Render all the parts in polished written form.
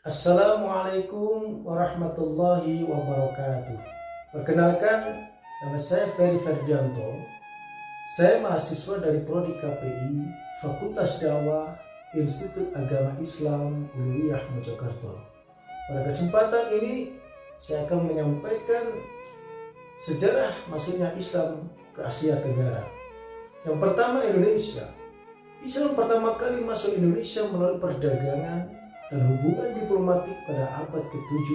Assalamualaikum warahmatullahi wabarakatuh. Perkenalkan, nama saya Ferry Ferdianto. Saya mahasiswa dari Prodi KPI, Fakultas Dakwah, Institut Agama Islam Uluwiyah Mojokerto. Pada kesempatan ini, saya akan menyampaikan sejarah masuknya Islam ke Asia Tenggara. Yang pertama, Indonesia. Islam pertama kali masuk Indonesia melalui perdagangan dan hubungan diplomatik pada abad ke-7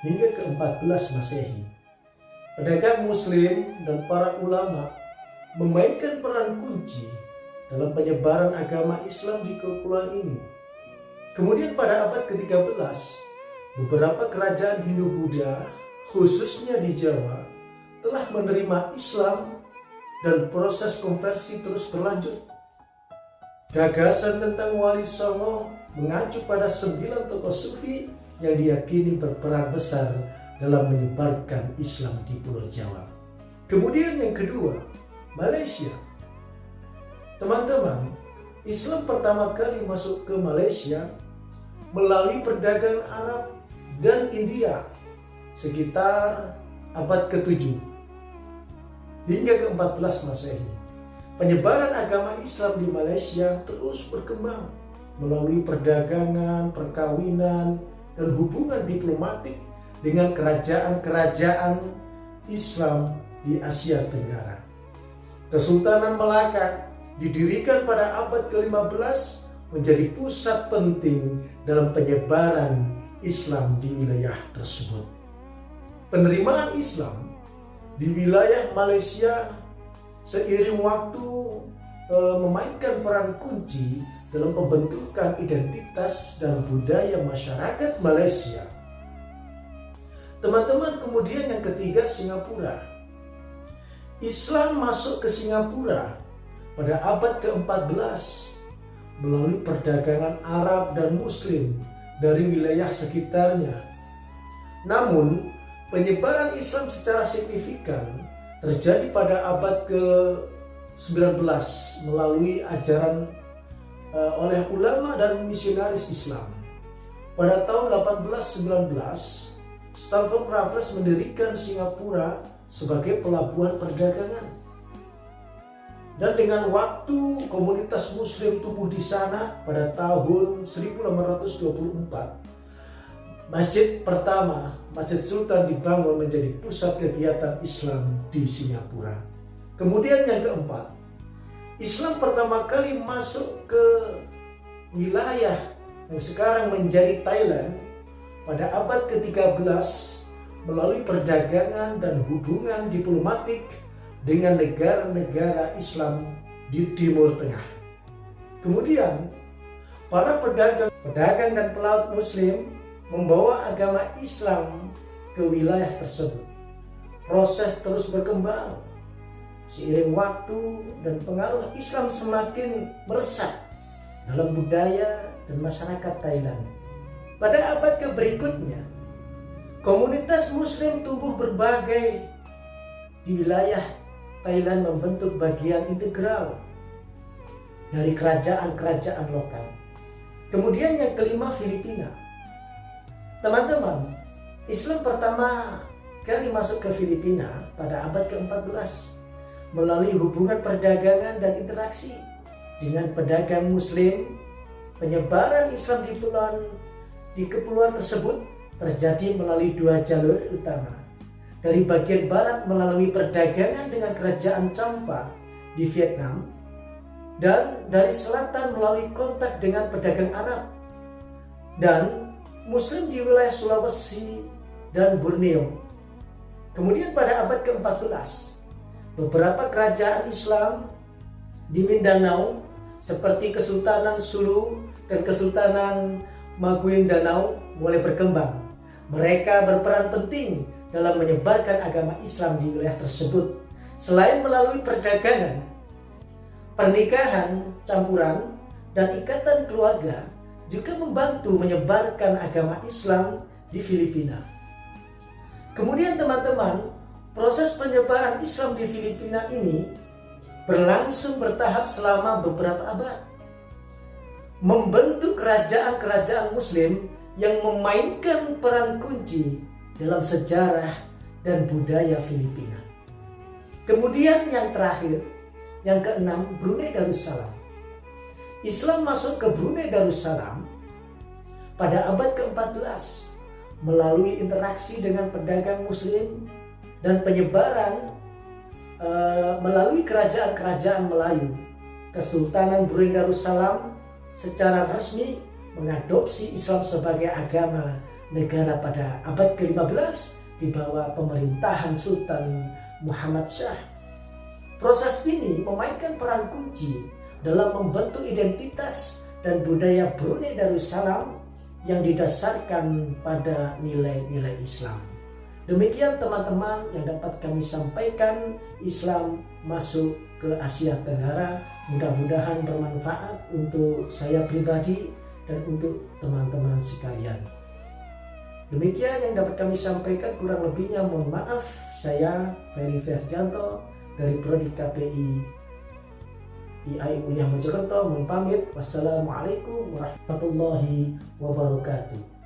hingga ke-14 Masehi. Pedagang Muslim dan para ulama memainkan peran kunci dalam penyebaran agama Islam di kepulauan ini. Kemudian pada abad ke-13, beberapa kerajaan Hindu-Buddha, khususnya di Jawa, telah menerima Islam dan proses konversi terus berlanjut. Gagasan tentang Wali Songo mengacu pada 9 tokoh sufi yang diyakini berperan besar dalam menyebarkan Islam di Pulau Jawa. Kemudian yang kedua, Malaysia. Teman-teman, Islam pertama kali masuk ke Malaysia melalui perdagangan Arab dan India sekitar abad ke-7 hingga ke-14 Masehi. Penyebaran agama Islam di Malaysia terus berkembang melalui perdagangan, perkawinan, dan hubungan diplomatik dengan kerajaan-kerajaan Islam di Asia Tenggara. Kesultanan Melaka didirikan pada abad ke-15 menjadi pusat penting dalam penyebaran Islam di wilayah tersebut. Penerimaan Islam di wilayah Malaysia seiring waktu memainkan peran kunci dalam pembentukan identitas dan budaya masyarakat Malaysia. Teman-teman, kemudian yang ketiga, Singapura. Islam masuk ke Singapura pada abad ke-14 melalui perdagangan Arab dan Muslim dari wilayah sekitarnya. Namun, penyebaran Islam secara signifikan terjadi pada abad ke-19 melalui ajaran oleh ulama dan misionaris Islam. Pada tahun 1819, Stanford Raffles mendirikan Singapura sebagai pelabuhan perdagangan. Dan dengan waktu komunitas Muslim tumbuh di sana pada tahun 1824, masjid pertama, Masjid Sultan, dibangun menjadi pusat kegiatan Islam di Singapura. Kemudian yang keempat, Islam pertama kali masuk ke wilayah yang sekarang menjadi Thailand pada abad ke-13 melalui perdagangan dan hubungan diplomatik dengan negara-negara Islam di Timur Tengah. Kemudian, para pedagang dan pelaut Muslim membawa agama Islam ke wilayah tersebut. Proses terus berkembang. Seiring waktu dan pengaruh Islam semakin meresap dalam budaya dan masyarakat Thailand. Pada abad berikutnya, komunitas Muslim tumbuh berbagai di wilayah Thailand, membentuk bagian integral dari kerajaan-kerajaan lokal. Kemudian yang kelima, Filipina. Teman-teman, Islam pertama kali masuk ke Filipina pada abad ke-14 melalui hubungan perdagangan dan interaksi dengan pedagang Muslim. Penyebaran Islam di kepulauan tersebut terjadi melalui dua jalur utama. Dari bagian barat melalui perdagangan dengan kerajaan Champa di Vietnam, dan dari selatan melalui kontak dengan pedagang Arab dan Muslim di wilayah Sulawesi dan Borneo. Kemudian pada abad ke-14, beberapa kerajaan Islam di Mindanao seperti Kesultanan Sulu dan Kesultanan Maguindanao mulai berkembang. Mereka berperan penting dalam menyebarkan agama Islam di wilayah tersebut. Selain melalui perdagangan, pernikahan campuran, dan ikatan keluarga juga membantu menyebarkan agama Islam di Filipina. Kemudian teman-teman, proses penyebaran Islam di Filipina ini berlangsung bertahap selama beberapa abad, membentuk kerajaan-kerajaan Muslim yang memainkan peran kunci dalam sejarah dan budaya Filipina. Kemudian yang terakhir, yang keenam, Brunei Darussalam. Islam masuk ke Brunei Darussalam pada abad ke-14 melalui interaksi dengan pedagang muslim dan penyebaran melalui kerajaan-kerajaan Melayu. Kesultanan Brunei Darussalam secara resmi mengadopsi Islam sebagai agama negara pada abad ke-15 di bawah pemerintahan Sultan Muhammad Shah. Proses ini memainkan peran kunci dalam membentuk identitas dan budaya Brunei Darussalam yang didasarkan pada nilai-nilai Islam. Demikian teman-teman yang dapat kami sampaikan. Islam masuk ke Asia Tenggara. Mudah-mudahan bermanfaat untuk saya pribadi dan untuk teman-teman sekalian. Demikian yang dapat kami sampaikan, kurang lebihnya mohon maaf. Saya Ferry Ferdianto dari Prodi KPI IAI Mojokerto mohon pamit. Wassalamualaikum warahmatullahi wabarakatuh.